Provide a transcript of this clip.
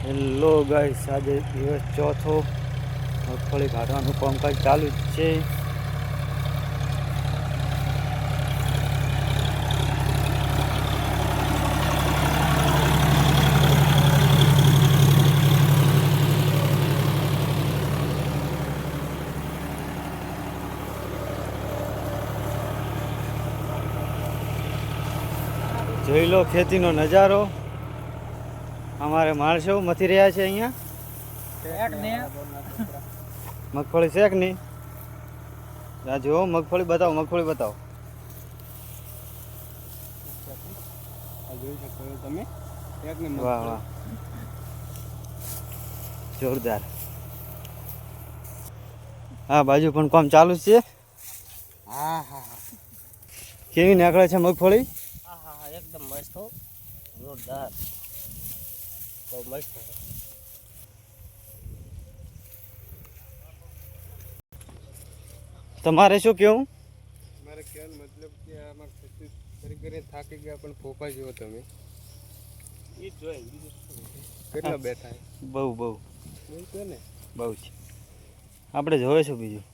Hello guys, આજે દિવસ ચોથો. મગફળી કાઢવાનું કામકાજ ચાલુ જ છે. જોઈ લો ખેતીનો નજારો. અમારે માણસો મથી રહ્યા છે અહીંયા. મગફળી શેક નહીં. આ જો મગફળી બતાવો, મગફળી બતાવો. જોઈ શકો છો તમે. વાહ વાહ, જોરદાર. હા, બાજુ પણ કામ ચાલુ છે. હા હા હા, કેવી નીકળે છે મગફળી? હા હા હા, એકદમ મસ્ત હો, જોરદાર, બહુ મસ્ત. તમારે શું કેવું? મારે કહેવાનો મતલબ કે આમાં ખેતી કરી થાકી ગયા પણ ફોફા જેવો તમે એ જોઈ બીજું કેટલા બેઠા બહુ બહુ બિલકુલ ને બહુ છે. આપણે જોઈશું બીજું.